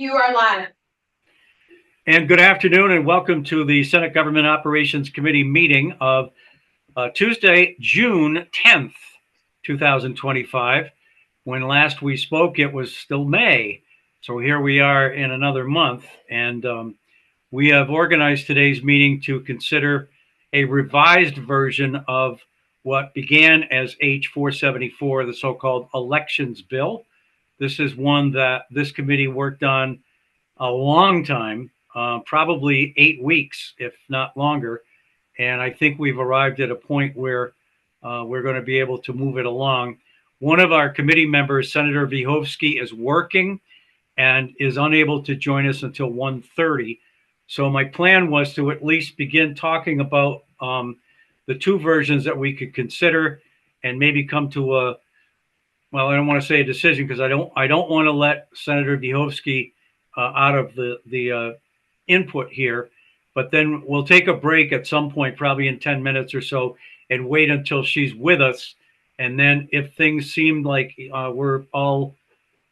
You are live. And good afternoon and welcome to the Senate Government Operations Committee meeting of Tuesday, June 10th, 2025. When last we spoke, it was still May. So here we are in another month. And we have organized today's meeting to consider a revised version of what began as H474, the so-called Elections Bill. This is one that this committee worked on a long time, probably 8 weeks, if not longer. And I think we've arrived at a point where we're going to be able to move it along. One of our committee members, Senator Vyhovsky, is working and is unable to join us until 1:30. So my plan was to at least begin talking about the two versions that we could consider and maybe come to a, well, I don't want to say a decision because I don't want to let Senator Vyhovsky out of the input here, but then we'll take a break at some point, probably in 10 minutes or so, and wait until she's with us. And then if things seem like we're all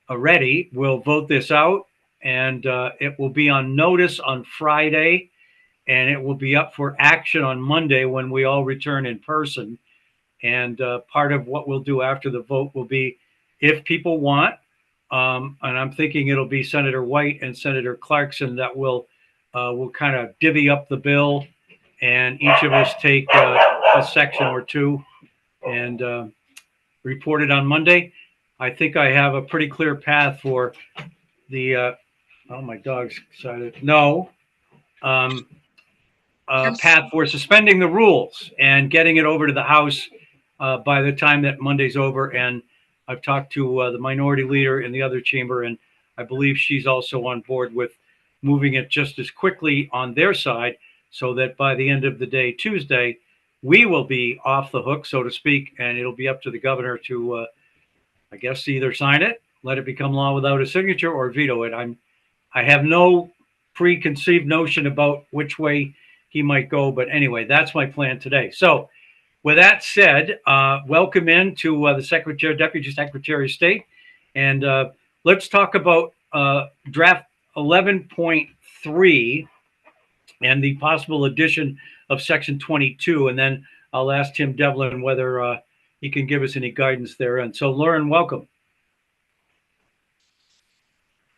ready, we'll vote this out, and it will be on notice on Friday, and it will be up for action on Monday when we all return in person. And part of what we'll do after the vote will be, if people want, and I'm thinking it'll be Senator White and Senator Clarkson that will kind of divvy up the bill, and each of us take a section or two and report it on Monday. I think I have a pretty clear path for the oh, my dog's excited. No. Path for suspending the rules and getting it over to the House by the time that Monday's over. And I've talked to the minority leader in the other chamber, and I believe she's also on board with moving it just as quickly on their side so that by the end of the day, Tuesday, we will be off the hook, so to speak, and it'll be up to the governor to, I guess, either sign it, let it become law without a signature, or veto it. I have no preconceived notion about which way he might go, but anyway, that's my plan today. So with that said, welcome in to the Secretary, Deputy Secretary of State, and let's talk about draft 11.3 and the possible addition of section 22, and then I'll ask Tim Devlin whether he can give us any guidance there. And so Lauren, welcome.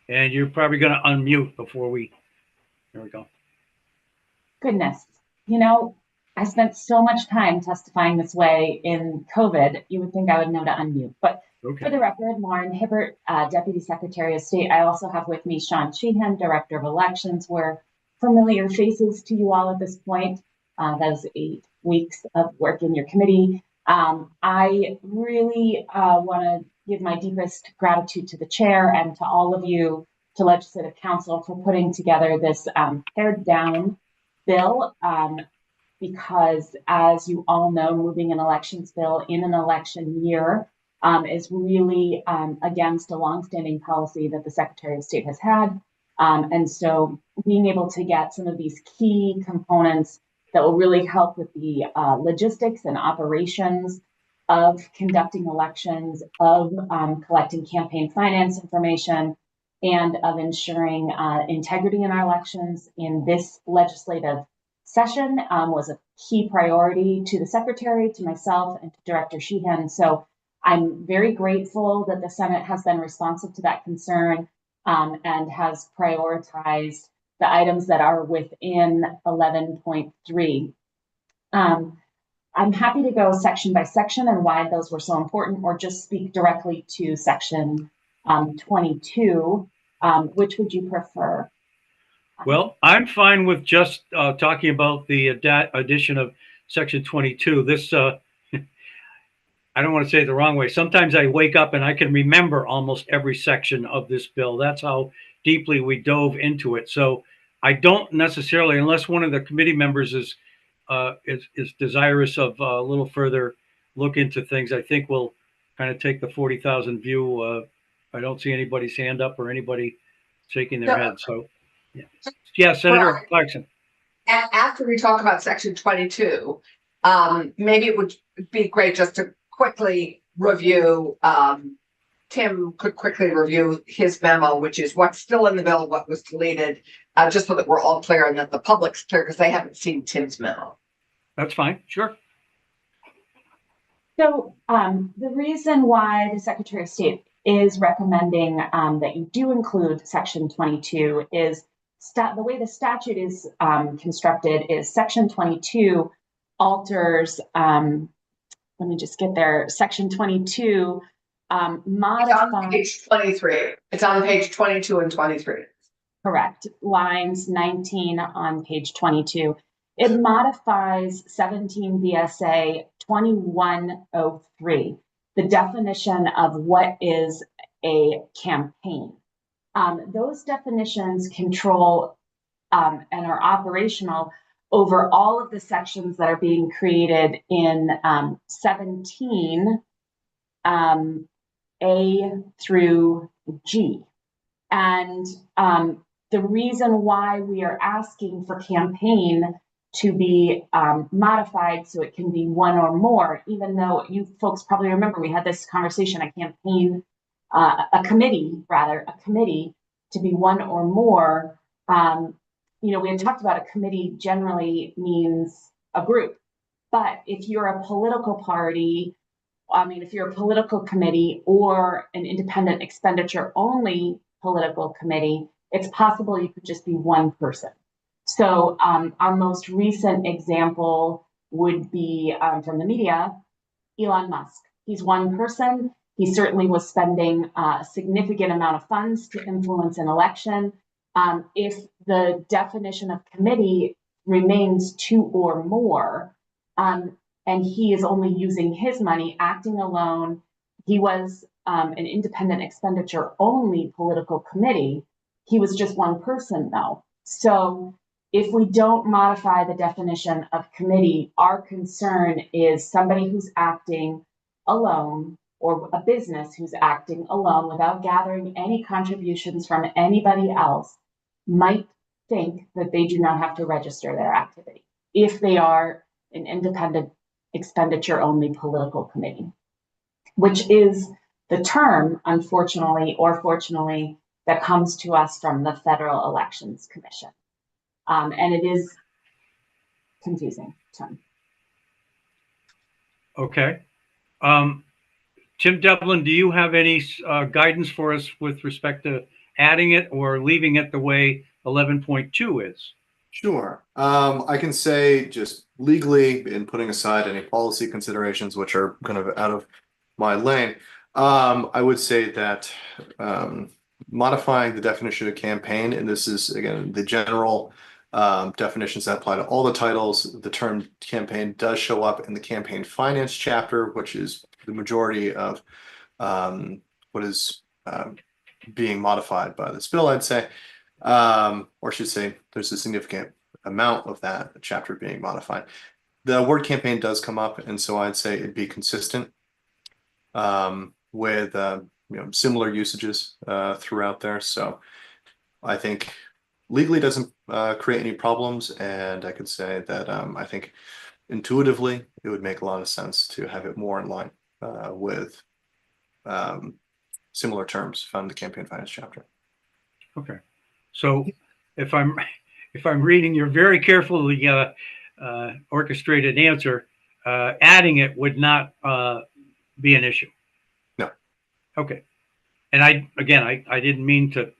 And you're probably going to unmute before there we go. Goodness, you know, I spent so much time testifying this way in COVID, you would think I would know to unmute. But okay. For the record, Lauren Hibbert, Deputy Secretary of State. I also have with me Sean Sheehan, Director of Elections. We're familiar faces to you all at this point. That is 8 weeks of work in your committee. I really want to give my deepest gratitude to the chair and to all of you, to Legislative Council, for putting together this pared down bill, because as you all know, moving an elections bill in an election year is really against a longstanding policy that the Secretary of State has had. And so being able to get some of these key components that will really help with the logistics and operations of conducting elections, of collecting campaign finance information, and of ensuring integrity in our elections in this legislative session was a key priority to the Secretary, to myself, and to Director Sheehan. So I'm very grateful that the Senate has been responsive to that concern and has prioritized the items that are within 11.3. I'm happy to go section by section and why those were so important, or just speak directly to section 22. Which would you prefer? Well, I'm fine with just talking about the addition of section 22. This, I don't want to say it the wrong way. Sometimes I wake up and I can remember almost every section of this bill. That's how deeply we dove into it. So I don't necessarily, unless one of the committee members is desirous of a little further look into things, I think we'll kind of take the 40,000 view. I don't see anybody's hand up or anybody shaking their head. So, yeah, Senator Clarkson. After we talk about section 22, maybe it would be great just to quickly review Tim could quickly review his memo, which is what's still in the bill, what was deleted, just so that we're all clear and that the public's clear, because they haven't seen Tim's memo. That's fine. Sure. So the reason why the Secretary of State is recommending that you do include Section 22 is the way the statute is constructed is Section 22 alters, let me just get there, Section 22 modifies. It's on page 23. It's on page 22 and 23. Correct. Lines 19 on page 22. It modifies 17 VSA 2103, the definition of what is a campaign. Those definitions control and are operational over all of the sections that are being created in 17 A through G. And the reason why we are asking for campaign to be modified so it can be one or more, even though you folks probably remember we had this conversation, a campaign, a committee to be one or more. You know, we had talked about a committee generally means a group, but if you're a political party, if you're a political committee or an independent expenditure only political committee, it's possible you could just be one person. So our most recent example would be from the media, Elon Musk. He's one person. He certainly was spending a significant amount of funds to influence an election. If the definition of committee remains two or more, and he is only using his money, acting alone, he was an independent expenditure only political committee. He was just one person though. So if we don't modify the definition of committee, our concern is somebody who's acting alone or a business who's acting alone without gathering any contributions from anybody else might think that they do not have to register their activity if they are an independent expenditure only political committee, which is the term, unfortunately or fortunately, that comes to us from the Federal Elections Commission. And it is confusing term. Okay. Tim Devlin, do you have any guidance for us with respect to adding it or leaving it the way 11.2 is? Sure. I can say just legally, in putting aside any policy considerations, which are kind of out of my lane, I would say that modifying the definition of campaign, and this is, again, the general definitions that apply to all the titles. The term campaign does show up in the campaign finance chapter, which is the majority of what is being modified by this bill, I'd say. Or I should say there's a significant amount of that chapter being modified. The word campaign does come up, and so I'd say it'd be consistent with similar usages throughout there. So I think legally doesn't create any problems, and I could say that I think intuitively it would make a lot of sense to have it more in line with similar terms found in the campaign finance chapter. Okay, so if I'm reading your very carefully orchestrated answer, adding it would not be an issue. No. Okay, and I didn't mean to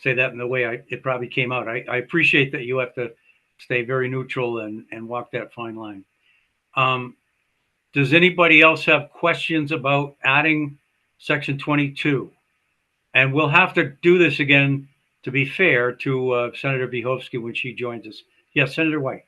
say that in the way it probably came out. I appreciate that you have to stay very neutral and walk that fine line. Does anybody else have questions about adding section 22? And we'll have to do this again, to be fair to Senator Vyhovsky when she joins us. Yes, Senator White.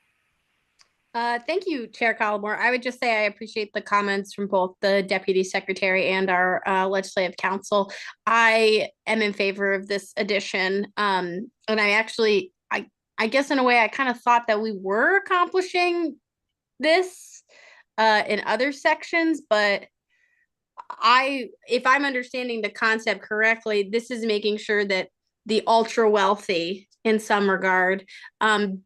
Thank you, Chair Collimore. I would just say I appreciate the comments from both the Deputy Secretary and our Legislative Council. I am in favor of this addition. And I guess in a way, I kind of thought that we were accomplishing this in other sections, but if I'm understanding the concept correctly, this is making sure that the ultra wealthy in some regard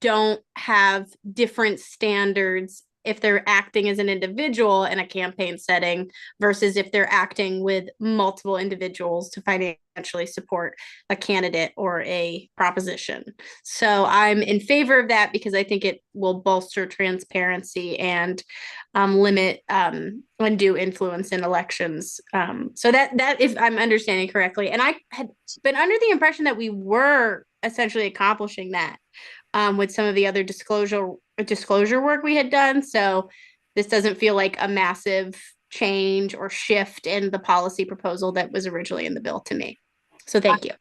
don't have different standards if they're acting as an individual in a campaign setting versus if they're acting with multiple individuals to financially support a candidate or a proposition. So I'm in favor of that because I think it will bolster transparency and limit undue influence in elections. So that if I'm understanding correctly, and I had been under the impression that we were essentially accomplishing that with some of the other disclosure work we had done. So this doesn't feel like a massive change or shift in the policy proposal that was originally in the bill to me. So thank you.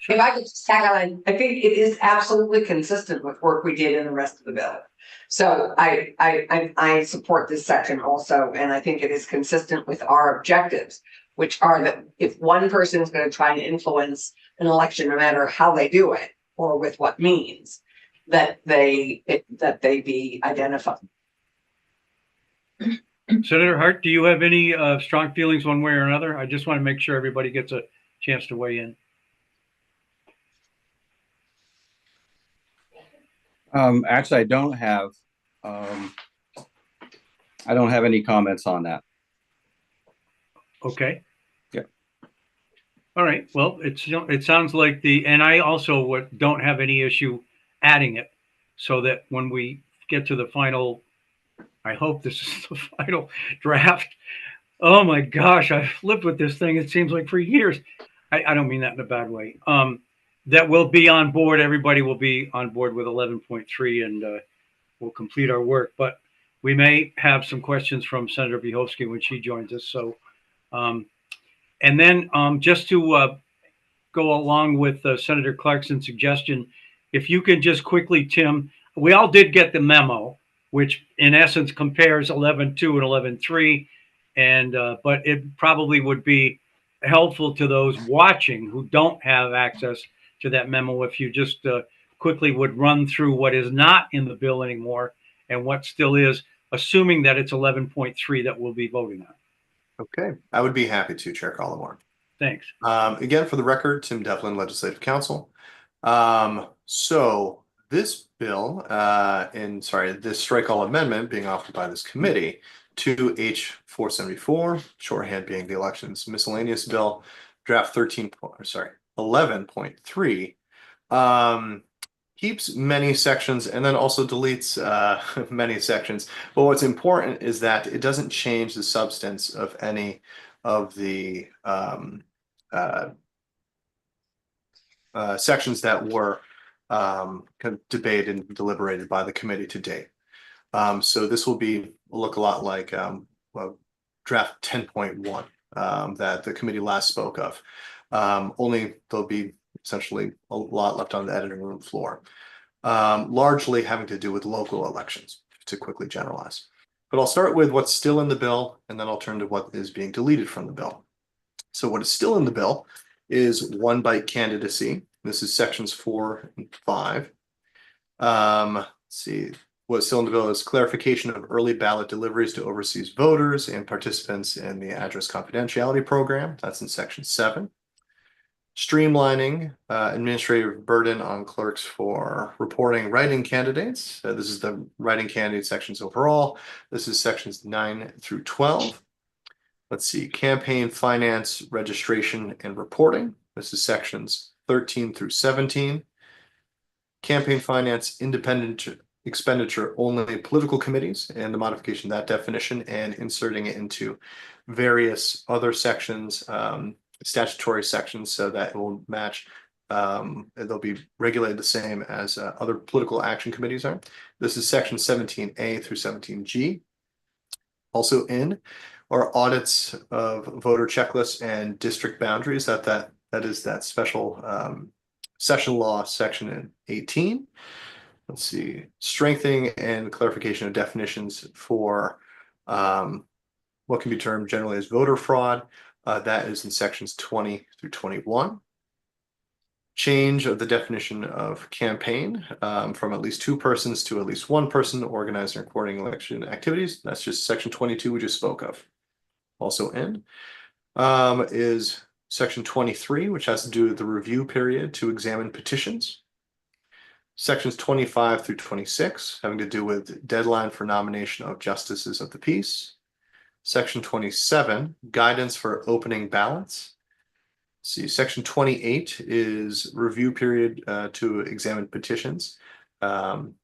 If I could just tag on, I think it is absolutely consistent with work we did in the rest of the bill. So I support this section also, and I think it is consistent with our objectives, which are that if one person is going to try to influence an election, no matter how they do it or with what means, that they be identified. Senator Hart, do you have any strong feelings one way or another? I just want to make sure everybody gets a chance to weigh in. Actually, I don't have any comments on that. Okay. Yeah. All right. Well, it sounds like and I also don't have any issue adding it so that when we get to the final, I hope this is the final draft. Oh my gosh, I've lived with this thing. It seems like for years. I don't mean that in a bad way. That will be on board. Everybody will be on board with 11.3 and we'll complete our work. But we may have some questions from Senator Vyhovsky when she joins us. So, and then just to go along with Senator Clarkson's suggestion, if you can just quickly, Tim, we all did get the memo, which in essence compares 11.2 and 11.3. And but it probably would be helpful to those watching who don't have access to that memo if you just quickly would run through what is not in the bill anymore and what still is, assuming that it's 11.3 that we'll be voting on. Okay, I would be happy to, Chair Collmore. Thanks. Again, for the record, Tim Devlin, Legislative Counsel. So this bill, this strike all amendment being offered by this committee to H474, shorthand being the elections miscellaneous bill, draft 11.3, keeps many sections and then also deletes many sections. But what's important is that it doesn't change the substance of any of the sections that were kind of debated and deliberated by the committee to date. So this will look a lot like draft 10.1 that the committee last spoke of. Only there'll be essentially a lot left on the editing room floor, largely having to do with local elections, to quickly generalize. But I'll start with what's still in the bill, and then I'll turn to what is being deleted from the bill. So what is still in the bill is one bite candidacy. This is sections 4 and 5. Let's see. What's still in the bill is clarification of early ballot deliveries to overseas voters and participants in the address confidentiality program. That's in section 7. Streamlining administrative burden on clerks for reporting writing candidates. This is the writing candidate sections overall. This is sections 9 through 12. Let's see, campaign finance registration and reporting. This is sections 13 through 17. Campaign finance independent expenditure only political committees and the modification of that definition and inserting it into various other sections, statutory sections, so that it will match. They'll be regulated the same as other political action committees are. This is section 17A through 17G. Also in are audits of voter checklists and district boundaries. That is that special session law section in 18. Let's see, strengthening and clarification of definitions for what can be termed generally as voter fraud. That is in sections 20 through 21. Change of the definition of campaign from at least 2 persons to at least 1 person organizing and coordinating election activities. That's just section 22 we just spoke of. Also in is section 23, which has to do with the review period to examine petitions. Sections 25 through 26, having to do with deadline for nomination of justices of the peace. Section 27, guidance for opening ballots. See, section 28 is review period to examine petitions. And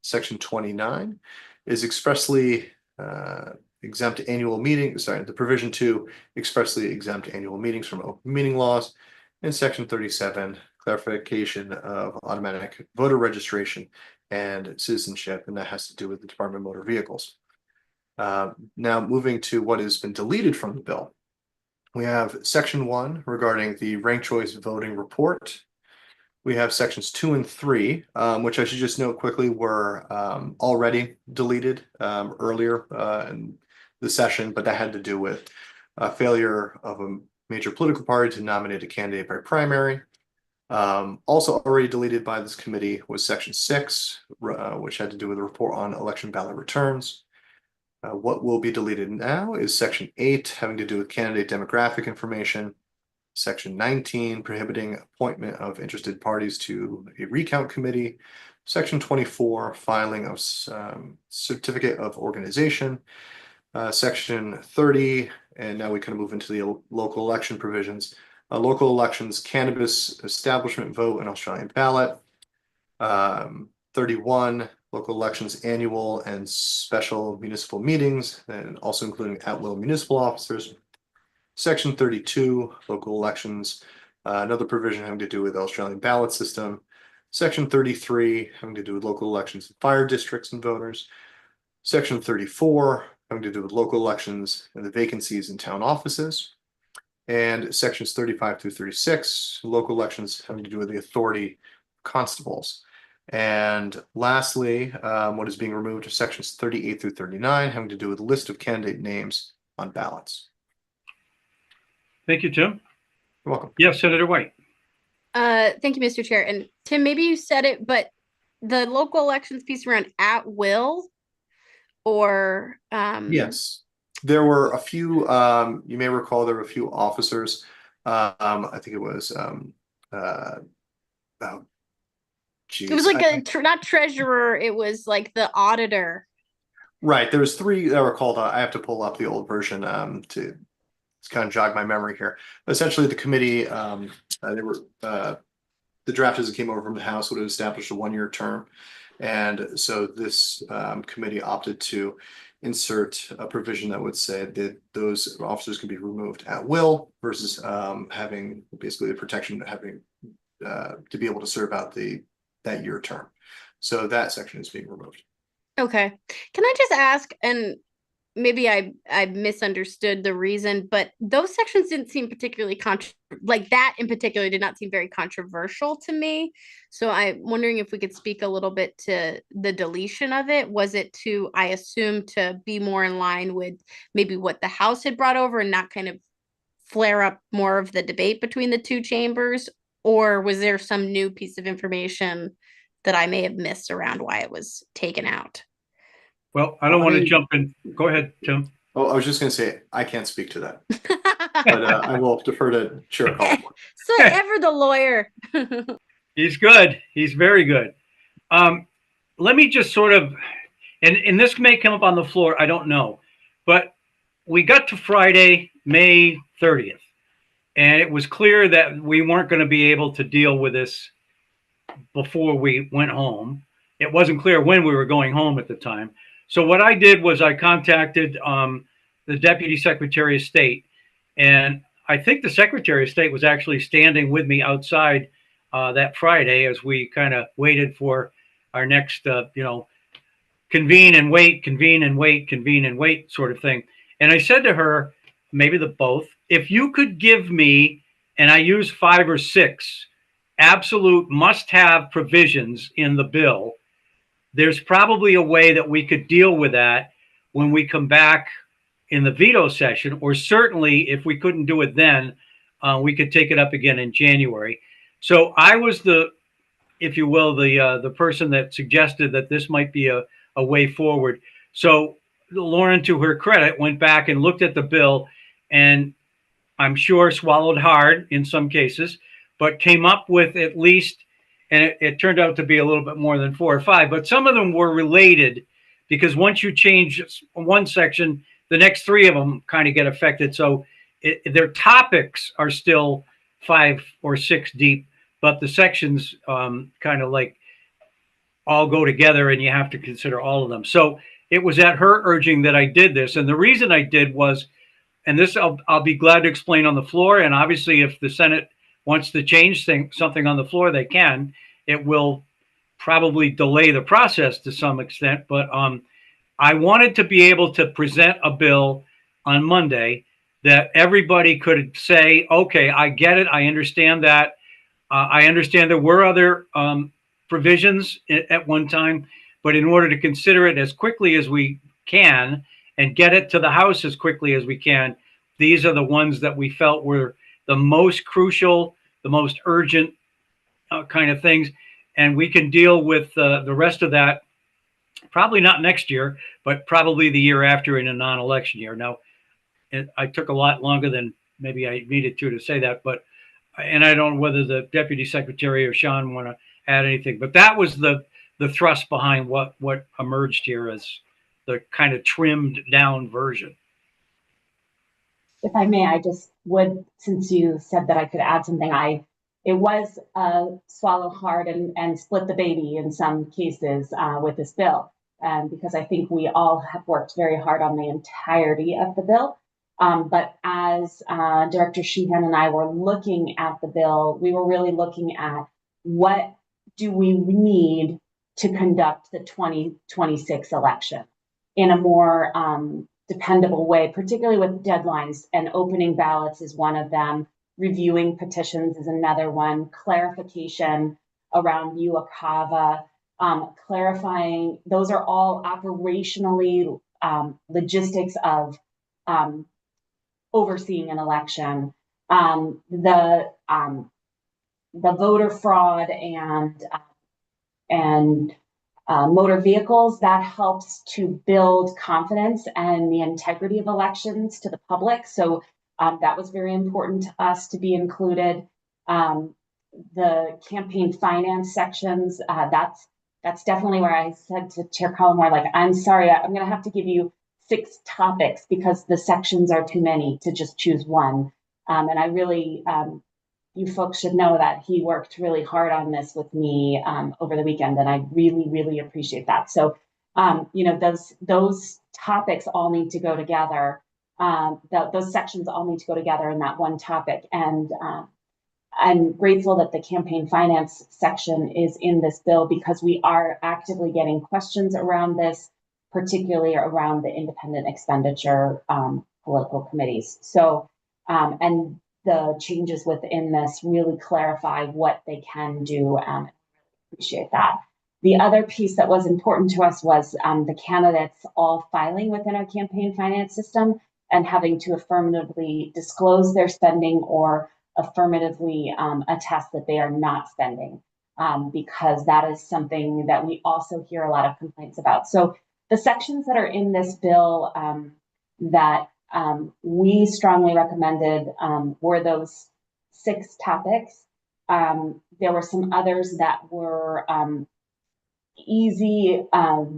section 29 is expressly exempt annual meeting, sorry, the provision to expressly exempt annual meetings from open meeting laws. And section 37, clarification of automatic voter registration and citizenship, and that has to do with the Department of Motor Vehicles. Now moving to what has been deleted from the bill. We have section 1 regarding the ranked choice voting report. We have sections 2 and 3, which I should just note quickly were already deleted earlier in the session, but that had to do with failure of a major political party to nominate a candidate by primary. Also already deleted by this committee was section 6, which had to do with the report on election ballot returns. What will be deleted now is section 8, having to do with candidate demographic information. Section 19, prohibiting appointment of interested parties to a recount committee. Section 24, filing of certificate of organization. Section 30, and now we kind of move into the local election provisions. Local elections, cannabis establishment vote and Australian ballot. 31, local elections, annual and special municipal meetings, and also including at-will municipal officers. Section 32, local elections, another provision having to do with the Australian ballot system. Section 33, having to do with local elections, fire districts and voters. Section 34, having to do with local elections and the vacancies in town offices. And sections 35 through 36, local elections having to do with the authority of constables. And lastly, what is being removed are sections 38 through 39, having to do with the list of candidate names on ballots. Thank you, Tim. You're welcome. Yes, Senator White. Thank you, Mr. Chair. And Tim, maybe you said it, but the local elections piece around at will or Yes, there were a few, you may recall there were a few officers. I think it was oh, geez. It was like not treasurer, it was like the auditor. Right, there was 3 that were called. I have to pull up the old version to kind of jog my memory here. Essentially, the committee, they were the draft as it came over from the House would have established a 1-year term, and so this committee opted to insert a provision that would say that those officers can be removed at will versus having basically the protection of having to be able to serve out that year term. So that section is being removed. Okay. Can I just ask, and maybe I misunderstood the reason, but those sections didn't seem particularly like that in particular did not seem very controversial to me. So I'm wondering if we could speak a little bit to the deletion of it. Was it to, I assume, to be more in line with maybe what the House had brought over and not kind of flare up more of the debate between the 2 chambers? Or was there some new piece of information that I may have missed around why it was taken out? Well, I don't want to jump in. Go ahead, Tim. Oh, I was just going to say, I can't speak to that, but I will defer to Chair Collins. So ever the lawyer. He's good. He's very good. Let me just sort of, and this may come up on the floor, I don't know, but we got to Friday, May 30th, and it was clear that we weren't going to be able to deal with this before we went home. It wasn't clear when we were going home at the time. So what I did was I contacted the Deputy Secretary of State, and I think the Secretary of State was actually standing with me outside that Friday as we kind of waited for our next, convene and wait, convene and wait, convene and wait sort of thing. And I said to her, maybe the both, if you could give me, and I used 5 or 6 absolute must-have provisions in the bill, there's probably a way that we could deal with that when we come back in the veto session, or certainly if we couldn't do it then, we could take it up again in January. So I was the, if you will, the person that suggested that this might be a way forward. So Lauren, to her credit, went back and looked at the bill, and I'm sure swallowed hard in some cases, but came up with at least and it turned out to be a little bit more than 4 or 5, but some of them were related because once you change one section, the next 3 of them kind of get affected. So their topics are still 5 or 6 deep, but the sections kind of like all go together and you have to consider all of them. So it was at her urging that I did this. And the reason I did was, and this I'll be glad to explain on the floor. And obviously if the Senate wants to change something on the floor, they can. It will probably delay the process to some extent, but I wanted to be able to present a bill on Monday that everybody could say, okay, I get it. I understand that. I understand there were other provisions at one time, but in order to consider it as quickly as we can and get it to the House as quickly as we can, these are the ones that we felt were the most crucial, the most urgent kind of things. And we can deal with the rest of that, probably not next year, but probably the year after in a non-election year. Now, I took a lot longer than maybe I needed to say that, but, and I don't know whether the Deputy Secretary or Sean want to add anything, but that was the thrust behind what emerged here as the kind of trimmed down version. If I may, I just would, since you said that I could add something, it was swallow hard and split the baby in some cases with this bill, because I think we all have worked very hard on the entirety of the bill. But as Director Sheehan and I were looking at the bill, we were really looking at what do we need to conduct the 2026 election in a more dependable way, particularly with deadlines, and opening ballots is one of them. Reviewing petitions is another one. Clarification around UOCAVA, clarifying, those are all operationally logistics of overseeing an election. The voter fraud and motor vehicles, that helps to build confidence and the integrity of elections to the public. So that was very important to us to be included. The campaign finance sections, that's definitely where I said to Chair Collmore, like, I'm sorry, I'm going to have to give you 6 topics because the sections are too many to just choose one. And I really, you folks should know that he worked really hard on this with me over the weekend, and I really, really appreciate that. So, you know, those topics all need to go together. Those sections all need to go together in that one topic. And I'm grateful that the campaign finance section is in this bill because we are actively getting questions around this, particularly around the independent expenditure political committees. So, and the changes within this really clarify what they can do. Appreciate that. The other piece that was important to us was the candidates all filing within our campaign finance system and having to affirmatively disclose their spending or affirmatively attest that they are not spending, because that is something that we also hear a lot of complaints about. So the sections that are in this bill that we strongly recommended were those 6 topics. There were some others that were easy,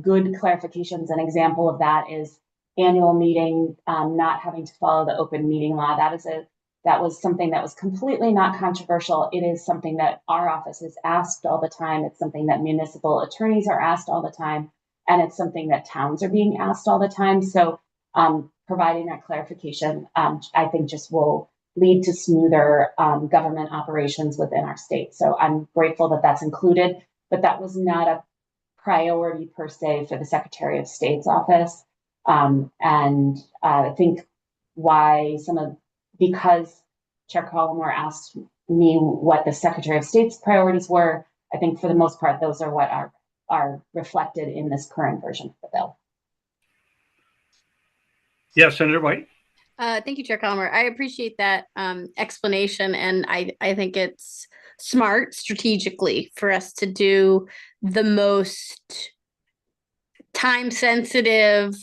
good clarifications. An example of that is annual meeting, not having to follow the open meeting law. That was something that was completely not controversial. It is something that our office is asked all the time. It's something that municipal attorneys are asked all the time. And it's something that towns are being asked all the time. So providing that clarification, I think just will lead to smoother government operations within our state. So I'm grateful that that's included, but that was not a priority per se for the Secretary of State's office. And I think because Chair Collmore asked me what the Secretary of State's priorities were, I think for the most part, those are what are reflected in this current version of the bill. Yes, Senator White. Thank you, Chair Collmore. I appreciate that explanation, and I think it's smart strategically for us to do the most time-sensitive,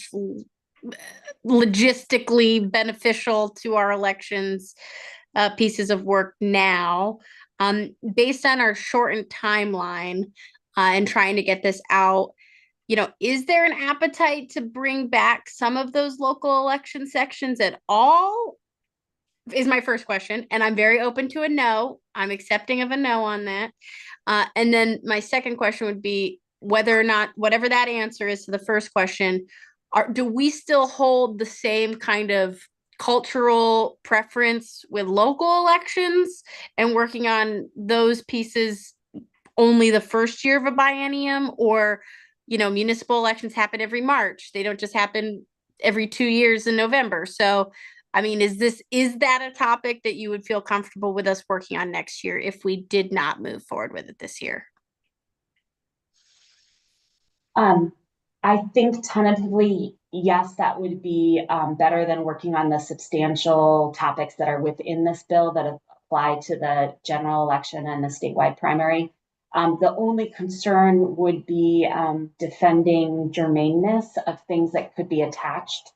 logistically beneficial to our elections pieces of work now. Based on our shortened timeline and trying to get this out, is there an appetite to bring back some of those local election sections at all? Is my first question. And I'm very open to a no. I'm accepting of a no on that. And then my second question would be whether or not, whatever that answer is to the first question, do we still hold the same kind of cultural preference with local elections and working on those pieces only the first year of a biennium? Or municipal elections happen every March. They don't just happen every 2 years in November. So, I mean, is that a topic that you would feel comfortable with us working on next year if we did not move forward with it this year? I think tentatively, yes, that would be better than working on the substantial topics that are within this bill that apply to the general election and the statewide primary. The only concern would be defending germaneness of things that could be attached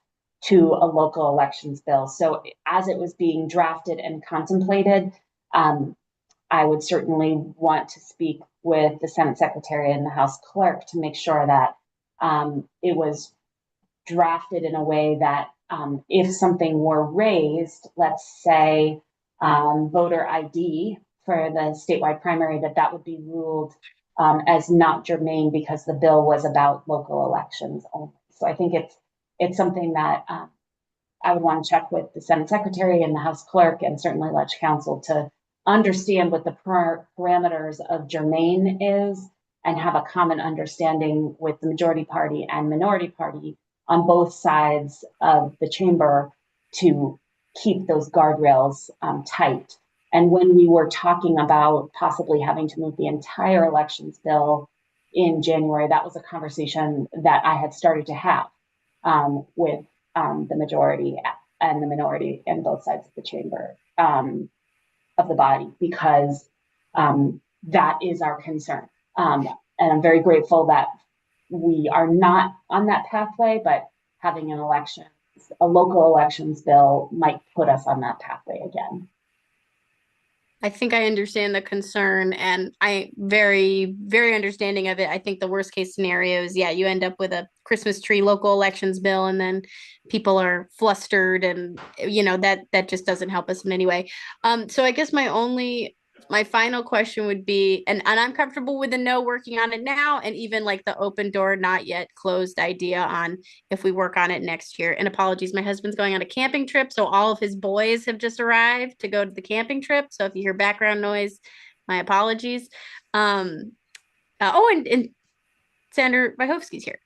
to a local elections bill. So as it was being drafted and contemplated, I would certainly want to speak with the Senate Secretary and the House Clerk to make sure that it was drafted in a way that if something were raised, let's say voter ID for the statewide primary, that would be ruled as not germane because the bill was about local elections only. So I think it's something that I would want to check with the Senate Secretary and the House Clerk and certainly Ledge Council to understand what the parameters of germane is and have a common understanding with the majority party and minority party on both sides of the chamber to keep those guardrails tight. And when we were talking about possibly having to move the entire elections bill in January, that was a conversation that I had started to have with the majority and the minority and both sides of the chamber of the body, because that is our concern. And I'm very grateful that we are not on that pathway, but having a local elections bill might put us on that pathway again. I think I understand the concern, and I very, very understanding of it. I think the worst case scenario is, you end up with a Christmas tree local elections bill, and then people are flustered, and that just doesn't help us in any way. So I guess my final question would be, and I'm comfortable with the no working on it now, and even like the open door, not yet closed idea on if we work on it next year. And apologies, my husband's going on a camping trip, so all of his boys have just arrived to go to the camping trip. So if you hear background noise, my apologies. And Senator Vyhovsky's here.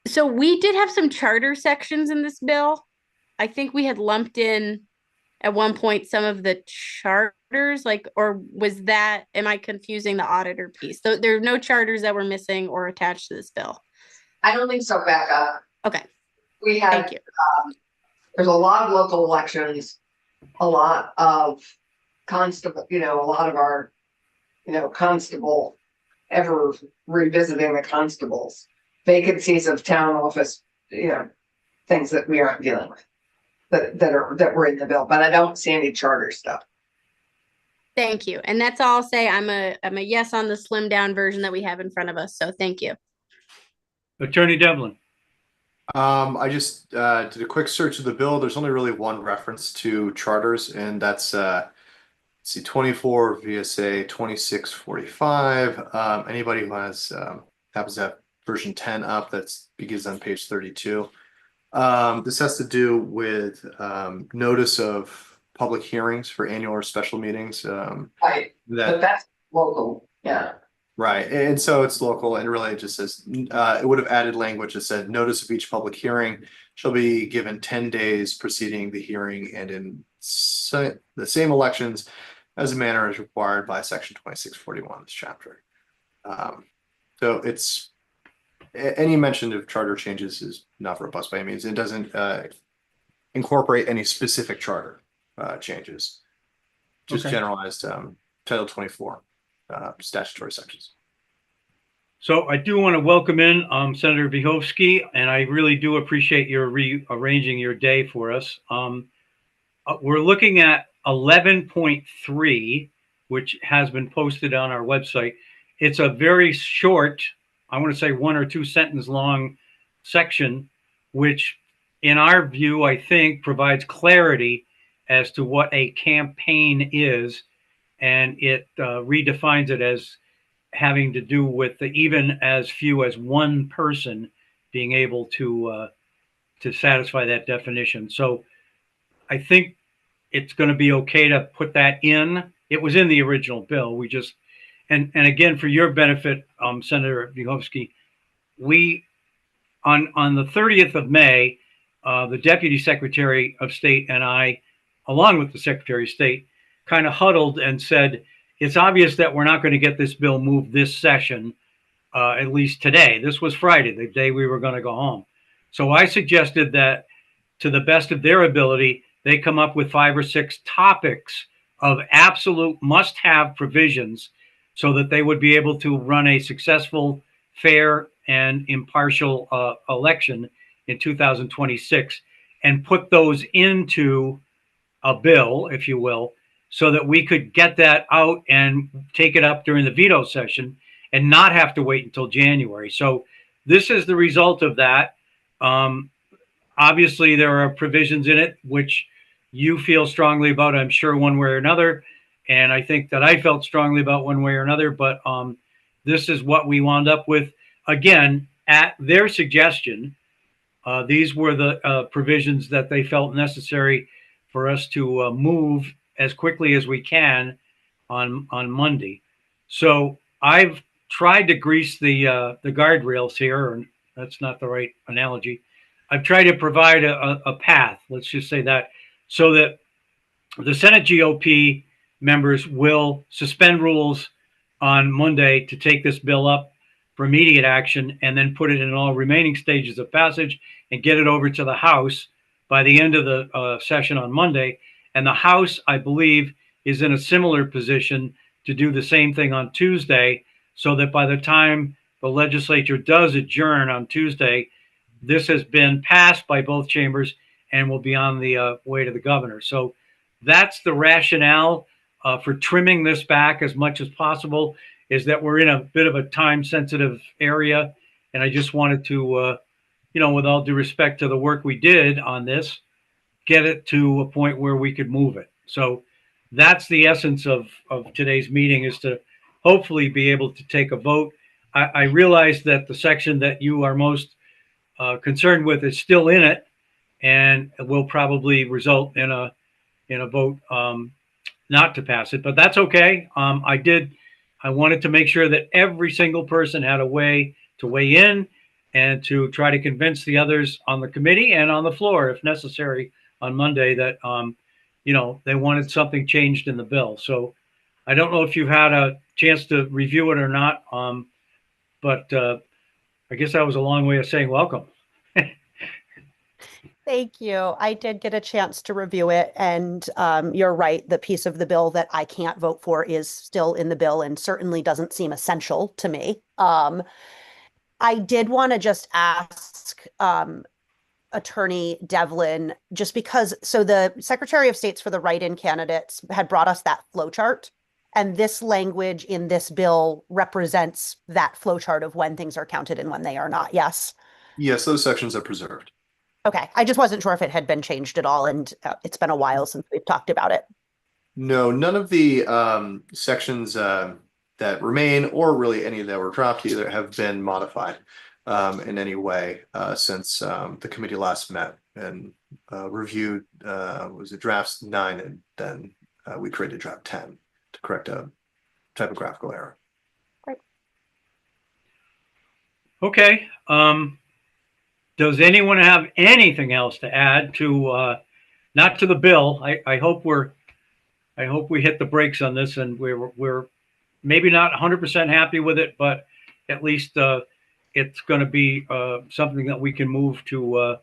So we did have some charter sections in this bill. I think we had lumped in at one point some of the charters, or am I confusing the auditor piece? So there are no charters that were missing or attached to this bill. I don't think so, Becca. Okay. We have, Thank you. There's a lot of local elections, a lot of constable, a lot of our, constable ever revisiting the constables, vacancies of town office, things that we aren't dealing with. That were in the bill, but I don't see any charter stuff. Thank you. And that's all I'll say. I'm a yes on the slim down version that we have in front of us. So thank you. Attorney Devlin. I just did a quick search of the bill. There's only really one reference to charters, and that's 24 VSA 2645. Anybody who has happens to have version 10 up, that begins on page 32. This has to do with notice of public hearings for annual or special meetings. Right, but that's local, yeah. Right, and so it's local, and really it just says, it would have added language that said, notice of each public hearing shall be given 10 days preceding the hearing and in the same elections as a manner as required by section 2641 of this chapter. So it's, any mention of charter changes is not robust by any means. It doesn't incorporate any specific charter changes, just generalized Title 24 statutory sections. So I do want to welcome in Senator Vyhovsky, and I really do appreciate your rearranging your day for us. We're looking at 11.3, which has been posted on our website. It's a very short, I want to say 1 or 2 sentence long section, which in our view, I think provides clarity as to what a campaign is. And it redefines it as having to do with even as few as one person being able to satisfy that definition. So I think it's going to be okay to put that in. It was in the original bill. We just, and again, for your benefit, Senator Vyhovsky, we, on the 30th of May, the Deputy Secretary of State and I, along with the Secretary of State, kind of huddled and said, it's obvious that we're not going to get this bill moved this session, at least today. This was Friday, the day we were going to go home. So I suggested that, to the best of their ability, they come up with 5 or 6 topics of absolute must-have provisions so that they would be able to run a successful, fair, and impartial election in 2026, and put those into a bill, if you will, so that we could get that out and take it up during the veto session and not have to wait until January. So this is the result of that. Obviously, there are provisions in it which you feel strongly about, I'm sure, one way or another. And I think that I felt strongly about one way or another. But this is what we wound up with. Again, at their suggestion, these were the provisions that they felt necessary for us to move as quickly as we can on Monday. So I've tried to grease the guardrails here, or that's not the right analogy. I've tried to provide a path, let's just say that, so that the Senate GOP members will suspend rules on Monday to take this bill up for immediate action, and then put it in all remaining stages of passage and get it over to the House by the end of the session on Monday. And the House, I believe, is in a similar position to do the same thing on Tuesday, so that by the time the legislature does adjourn on Tuesday, this has been passed by both chambers and will be on the way to the governor. So that's the rationale for trimming this back as much as possible, is that we're in a bit of a time-sensitive area. And I just wanted to, with all due respect to the work we did on this, get it to a point where we could move it. So that's the essence of today's meeting, is to hopefully be able to take a vote. I realize that the section that you are most concerned with is still in it, and it will probably result in a vote not to pass it, but that's okay. I wanted to make sure that every single person had a way to weigh in and to try to convince the others on the committee and on the floor, if necessary, on Monday, that they wanted something changed in the bill. So I don't know if you've had a chance to review it or not, but I guess that was a long way of saying welcome. Thank you. I did get a chance to review it, and you're right. The piece of the bill that I can't vote for is still in the bill and certainly doesn't seem essential to me. I did want to just ask Attorney Devlin, just because, so the Secretary of State's for the write-in candidates had brought us that flow chart, and this language in this bill represents that flow chart of when things are counted and when they are not. Yes? Yes, those sections are preserved. Okay. I just wasn't sure if it had been changed at all, and it's been a while since we've talked about it. No, none of the sections that remain, or really any that were dropped either, have been modified in any way since the committee last met and reviewed, was it drafts 9, and then we created draft 10 to correct a typographical error. Great. Okay. Does anyone have anything else to add to, not to the bill? I hope we hit the brakes on this, and we're maybe not 100% happy with it, but at least it's going to be something that we can move to.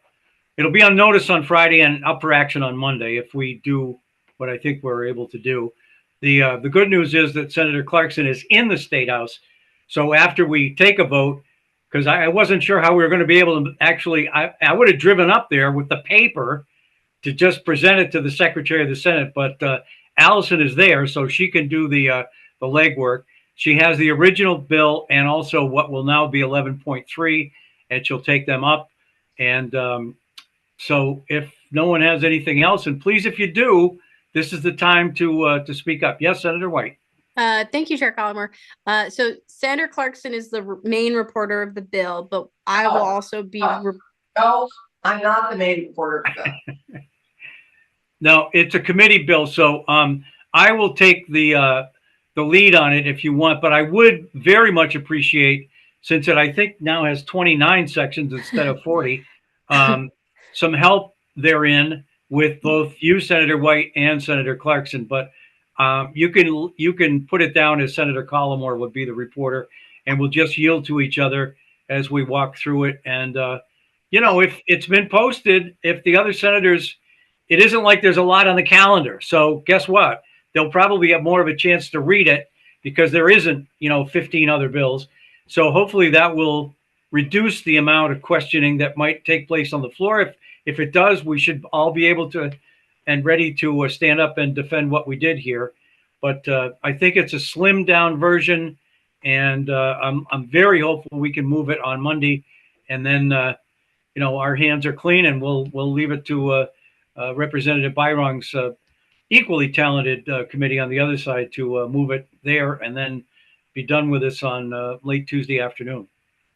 It'll be on notice on Friday and up for action on Monday if we do what I think we're able to do. The good news is that Senator Clarkson is in the State House, so after we take a vote, because I wasn't sure how we were going to be able to actually, I would have driven up there with the paper to just present it to the Secretary of the Senate. But Allison is there, so she can do the legwork. She has the original bill and also what will now be 11.3, and she'll take them up. And so if no one has anything else, and please, if you do, this is the time to speak up. Yes, Senator White. Thank you, Chair Collmore. So Senator Clarkson is the main reporter of the bill, but I will also be. No, I'm not the main reporter of the bill. No, it's a committee bill, so I will take the lead on it if you want, but I would very much appreciate, since it I think now has 29 sections instead of 40, some help therein with both you, Senator White, and Senator Clarkson. But you can put it down as Senator Collmore would be the reporter, and we'll just yield to each other as we walk through it. And you know, if it's been posted, if the other senators, it isn't like there's a lot on the calendar. So guess what? They'll probably have more of a chance to read it because there isn't, 15 other bills. So hopefully that will reduce the amount of questioning that might take place on the floor. If it does, we should all be able to and ready to stand up and defend what we did here. But I think it's a slimmed down version, and I'm very hopeful we can move it on Monday, and then our hands are clean, and we'll leave it to Representative Byrong's equally talented committee on the other side to move it there, and then be done with this on late Tuesday afternoon.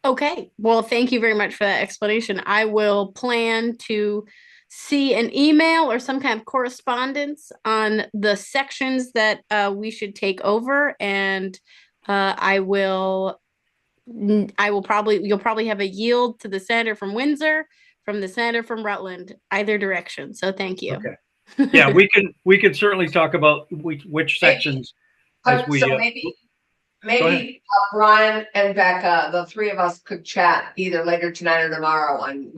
Okay. Well, thank you very much for that explanation. I will plan to see an email or some kind of correspondence on the sections that we should take over, and you'll probably have a yield to the senator from Windsor, from the senator from Rutland, either direction. So thank you. Okay. Yeah, we can certainly talk about which sections as we. So maybe Brian and Becca, the three of us, could chat either later tonight or tomorrow on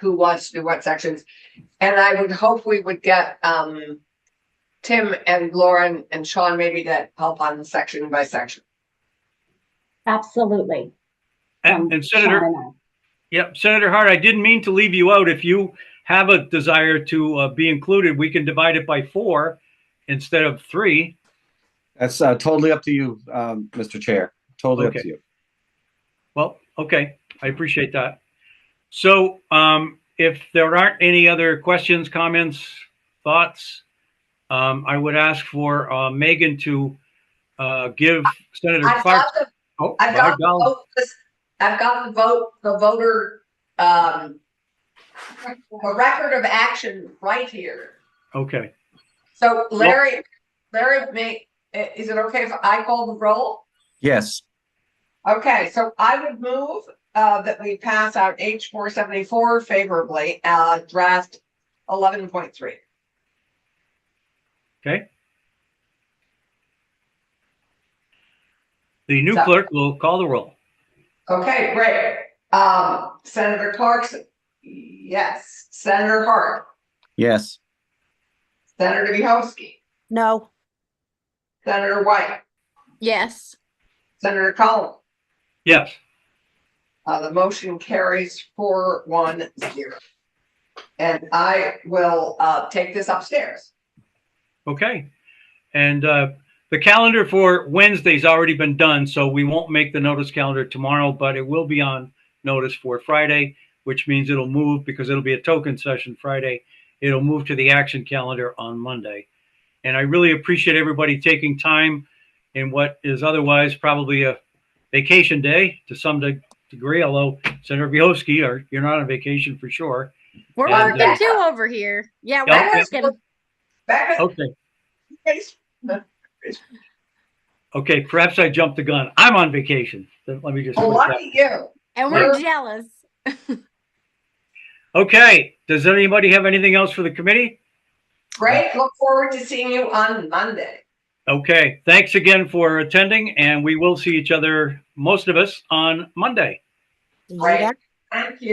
who wants to do what sections. And I would hope we would get Tim and Lauren and Sean maybe to help on the section by section. Absolutely. And Senator, Senator Hart, I didn't mean to leave you out. If you have a desire to be included, we can divide it by 4 instead of 3. That's totally up to you, Mr. Chair. Totally up to you. Well, okay. I appreciate that. So if there aren't any other questions, comments, thoughts, I would ask for Megan to give Senator Clark. I've got the voter, the record of action right here. Okay. So Larry, is it okay if I call the roll? Yes. Okay, so I would move that we pass out H 474 favorably, draft 11.3. Okay. The new clerk will call the roll. Okay, great. Senator Clarkson, yes. Senator Hart, Yes. Senator Vyhovsky, No. Senator White, Yes. Senator Collins. Yes. The motion carries 4-1-0. And I will take this upstairs. Okay. And the calendar for Wednesday's already been done, so we won't make the notice calendar tomorrow, but it will be on notice for Friday, which means it'll move because it'll be a token session Friday. It'll move to the action calendar on Monday. And I really appreciate everybody taking time in what is otherwise probably a vacation day to some degree, although Senator Vyhovsky, you're not on vacation for sure. We're working too over here. Yeah, we're working. Okay. Okay, perhaps I jumped the gun. I'm on vacation. Let me just. Lucky you. And we're jealous. Okay. Does anybody have anything else for the committee? Great. Look forward to seeing you on Monday. Okay. Thanks again for attending, and we will see each other, most of us, on Monday. Right. Thank you.